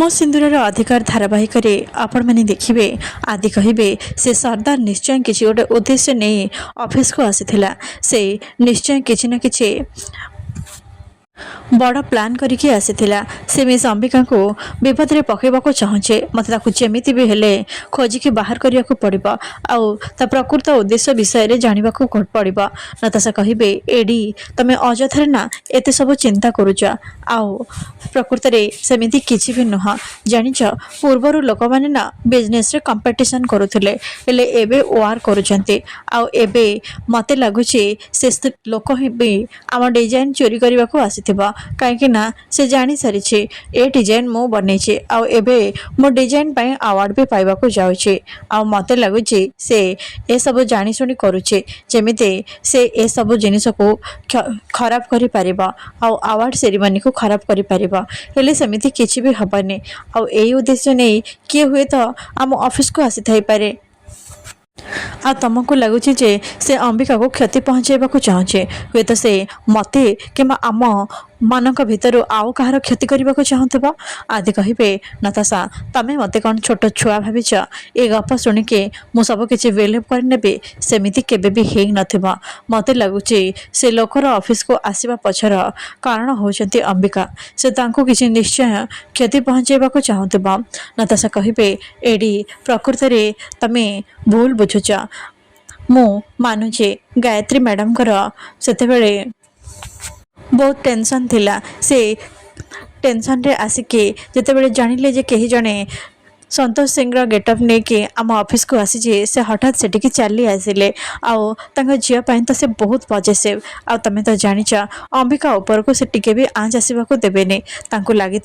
मो सिंदूरर अधिकार धारावाहिक आपण मैंने देखिए आदि कहे से सरदार निश्चय किसी गोटे उद्देश्य नहीं ऑफिस को आसीथिला से निश्चय किसी ना किसी बड़ प्लान करके आसीथिला से मिस अंबिका को विपद रे पकेबाको चाहछे मते ताकू जेमिति भी हेले खोजिकी बाहर करिया को पड़िबा आउ ता प्रकृत उद्देश्य विषय रे जानिबा को पड़िबा नतासा कहिबे एडी तमे अजथरे ना एते सब चिंता करूछ आउ प्रकृत रे सेमिति किछि भी नह जानिछ पूर्वरु लोक माने ना बिजनेस रे कंपटीशन करूथिले हेले एबे वार करूछन्ते आउ एबे मते लागुछि से लोक ही भी आम डिजाइन चोरी करबा को आसीथिबा कहीं ना से जानी सारी ए डिजाइन मु बनई आउ एबे मो डिजाइन पाई अवार्ड भी पाइबा को जाउछे आउ मते लागुछि से ए सब जानी सुनी करूछे जेमिते से ए सब जिनिस को खराब करि परिबा आउ अवार्ड सेरेमनी को खराब करि परिबा हेले समिति किछि भी हबने आउ एई उद्देश्य नै किए हुए तो आम ऑफिस को आसी थाई पारे आ तुमको लगुच से अंबिका को क्षति पहुँचाइबा चाहूचे हुए तो से मते किंबा आम मानक भितर आउ कहार क्षति करने को चाहूबा आदि कहे नताशा तमें मत कौन छोट छुआ भाविच ए गप शुणिके मु सब किसी बिलीव करने सेमिति केबे भी हो नथिबा मते लगुच से लोकर ऑफिस को आसवा पछर कारण होचंती अंबिका से तांको किसी निश्चय क्षति पहुँचाइबा चाहूबा नताशा कहे एडी प्रकृत रे तमें भूल बुझुच मु मानुचे गायत्री मैडम सेतेबेले बहुत टेंशन थिला से टेंशन रे आसिके जेतेबेले जानिले जे केही जणे संतोष सिंह गेटअप नहीं कि आम ऑफिस को आसी से हठात से चली आसिले आउ झील तो से बहुत पॉजिटिव आ तमें तो जानिच अंबिका ऊपर को से टिके भी आँच आसवाक देवेनि लगी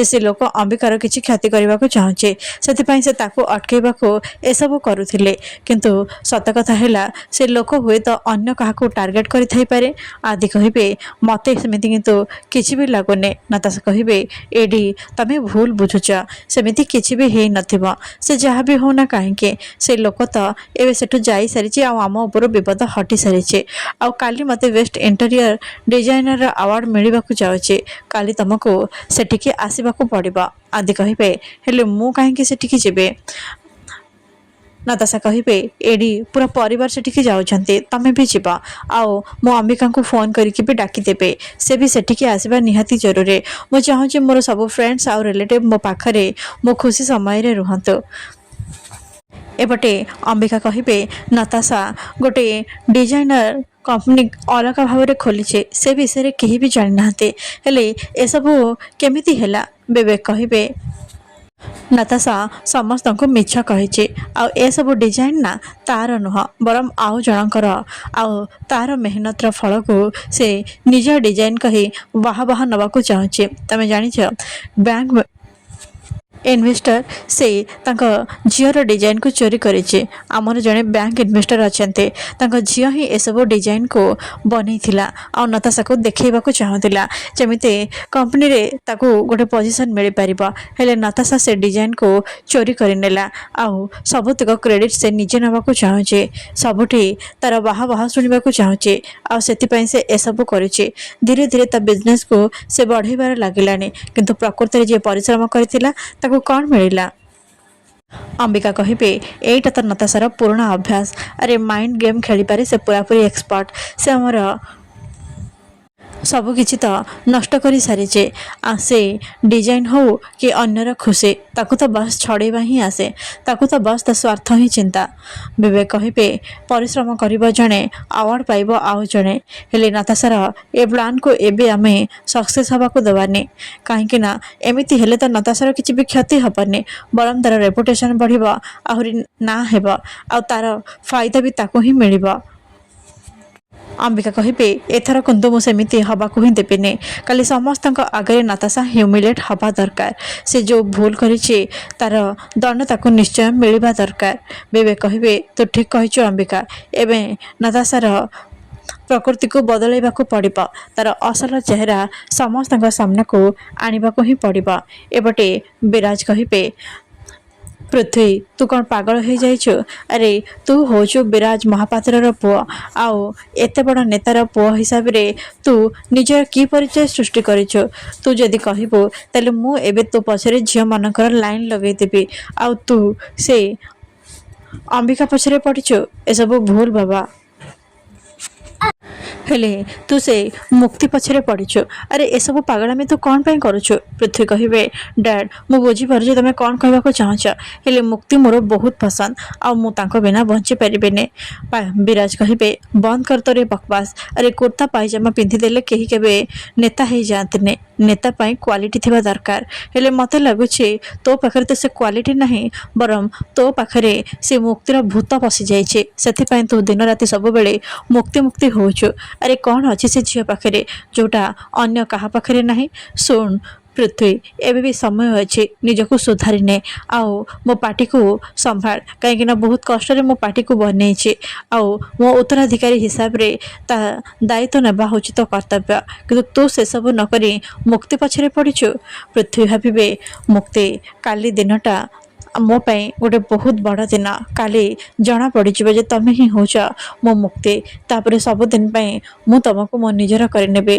से लोक अंबिकार किसी क्षति करने को चाहूचे से अटकैबा एसबू करुले किंतु सत कथा है से लोक हुए तो अन्य क्या टार्गेट करें आदि कहे मत सेमती किंतु किसी भी लगुनि नताशा कहे एडी तमें भूल बुझुच सेमती किसी भी हे नथिबा से जहाँ भी होना कहीं से लोक तो एवं सेठू जाई सारी आम उपर विपद हटि सारी आउ काली मते बेस्ट इंटीरियर डिजाइनर अवार्ड मिलवा जाऊे काली तुमको सेठिके आसवाक पड़िबा आदि कहे हेले मु कहीं सेठिके जीवे नताशा कहे एडी पूरा परिवार से जाऊँचे तमें भी जीवा आओ मो अंबिका को फोन करके भी डाकीदेवे से भी सेठिके आसवा निहाती जरूरी मु चाहूँगी मोर सब फ्रेंड्स आउ रिलेटिव मो पाखरे मो खुशी समय रे रुहंतु एपटे अंबिका कहे नताशा गोटे डिजाइनर कंपनी अलग भाव खोली से विषय कहीं भी जानी ना हेले एसबू केमिति हैला बेबे कहे नताशा समस्त को मिछ कही आउ ए सब डिजाइन ना तार नुह बरम आउ जनकर आउ तार मेहनत फल को से निज डिजाइन कही बाहा बाहा नवाक चाहूचे तमें जानिछ बैंक इन्वेस्टर से झीर डिजाइन को चोरी करेचे आमर जड़े बैंक इन्वेस्टर अच्छा झी ही एसबू डिजाइन को बनई आ नताशा को देखा चाहूला जमीते कंपनी रे ताकू गोटे पोजीशन मिल पार हेले नताशा से डिजाइन को चोरी करनेला आउ सबुतक क्रेडिट से निजे नवाक चाहूचे सबुठी तार बाहा बाहा शुणा चाहूचे से एसबू करे धीरे धीरे ता बिजनेस को से बढ़ेबार लगिलानी किंतु प्रकृत रे जे परिश्रम करथिला ताकू कौन मिला अंबिका कहे एटा तो नताशार पुराना अभ्यास अरे माइंड गेम खेली पारे से पूरापूरी एक्सपर्ट से आमर सब किछि तो नष्ट करी सारीचे से डिजाइन हो कि अन्यर खुशी ताकू तो बस छड़ेबा ही आसे ताकू तो बस ता स्वार्थ ही चिंता विवेक कहे परिश्रम करिबो जणे अवार्ड पाइबो आउ जणे हेले नताशार ए प्लान को एबे आमे सक्सेस हबा को दबानी कहीं ना एमिति हेले तो नताशार किछि भी क्षति हबनी बरम तार रेपुटेशन बढ़िबो आहुरी ना हेबो आ तार फायदा भी ताकू ही मिलिबो अंबिका कहे एथर किंतु मुझे हवा को ही देवेनि काली समस्त आगे नताशा ह्यूमिलेट हवा दरकार से जो भूल करी तार दंड ताकू निश्चय मिलवा दरकार बेबे कहे तो ठीक कही अंबिका एवं नताशार प्रकृति को बदलैबा पड़िबा तार असल चेहरा समस्त सामना को आनिबा ही पड़िबा एपटे विराज कहे ପୃଥ୍ୱୀ ତୁ କ'ଣ ପାଗଳ ହେଇଯାଇଛୁ? ଆରେ ତୁ ହଉଛୁ ବିରାଜ ମହାପାତ୍ରର ପୁଅ, ଆଉ ଏତେ ବଡ଼ ନେତାର ପୁଅ ହିସାବରେ ତୁ ନିଜର କି ପରିଚୟ ସୃଷ୍ଟି କରିଛୁ? ତୁ ଯଦି କହିବୁ ତାହେଲେ ମୁଁ ଏବେ ତୋ ପଛରେ ଝିଅମାନଙ୍କର ଲାଇନ୍ ଲଗେଇଦେବି, ଆଉ ତୁ ସେ ଅମ୍ବିକା ପଛରେ ପଡ଼ିଛୁ। ଏସବୁ ଭୁଲ ବାବା। ହେଲେ ତୁ ସେ ମୁକ୍ତି ପଛରେ ପଡ଼ିଛୁ। ଆରେ ଏସବୁ ପାଗଳାମି ତୁ କ'ଣ ପାଇଁ କରୁଛୁ? ପୃଥ୍ୱୀ କହିବେ, ଡ୍ୟାଡ୍ ମୁଁ ବୁଝିପାରୁଛି ତମେ କ'ଣ କହିବାକୁ ଚାହୁଁଛ, ହେଲେ ମୁକ୍ତି ମୋର ବହୁତ ପସନ୍ଦ, ଆଉ ମୁଁ ତାଙ୍କ ବିନା ବଞ୍ଚିପାରିବିନି। ବିରାଜ କହିବେ, ବନ୍ଦ କର ତୋର ଏ ବକବାସ। ଆରେ କୁର୍ତ୍ତା ପାଇଜାମା ପିନ୍ଧିଦେଲେ କେହି କେବେ ନେତା ହେଇଯାଆନ୍ତିନି। ନେତା ପାଇଁ କ୍ୱାଲିଟି ଥିବା ଦରକାର। ହେଲେ ମୋତେ ଲାଗୁଛି ତୋ ପାଖରେ ତ ସେ କ୍ୱାଲିଟି ନାହିଁ, ବରଂ ତୋ ପାଖରେ ସେ ମୁକ୍ତିର ଭୂତ ପଶିଯାଇଛି। ସେଥିପାଇଁ ତୁ ଦିନ ରାତି ସବୁବେଳେ ମୁକ୍ତି ମୁକ୍ତି ହଉଛୁ। ଆରେ କ'ଣ ଅଛି ସେ ଝିଅ ପାଖରେ ଯୋଉଟା ଅନ୍ୟ କାହା ପାଖରେ ନାହିଁ? ଶୁଣ ପୃଥ୍ୱୀ, ଏବେ ବି ସମୟ ଅଛି, ନିଜକୁ ସୁଧାରି ନେ, ଆଉ ମୋ ପାଟିକୁ ସମ୍ଭାଳ, କାହିଁକିନା ବହୁତ କଷ୍ଟରେ ମୋ ପାଟିକୁ ବନେଇଛି, ଆଉ ମୋ ଉତ୍ତରାଧିକାରୀ ହିସାବରେ ତା ଦାୟିତ୍ୱ ନେବା ହେଉଛି ତୋ କର୍ତ୍ତବ୍ୟ। କିନ୍ତୁ ତୁ ସେସବୁ ନକରି ମୁକ୍ତି ପଛରେ ପଡ଼ିଛୁ। ପୃଥ୍ୱୀ ଭାବିବେ, ମୁକ୍ତି, କାଲି ଦିନଟା ମୋ ପାଇଁ ଗୋଟେ ବହୁତ ବଡ଼ ଦିନ। କାଲି ଜଣା ପଡ଼ିଯିବ ଯେ ତମେ ହିଁ ହେଉଛ ମୋ ମୁକ୍ତି। ତାପରେ ସବୁଦିନ ପାଇଁ ମୁଁ ତମକୁ ମୋ ନିଜର କରିନେବି।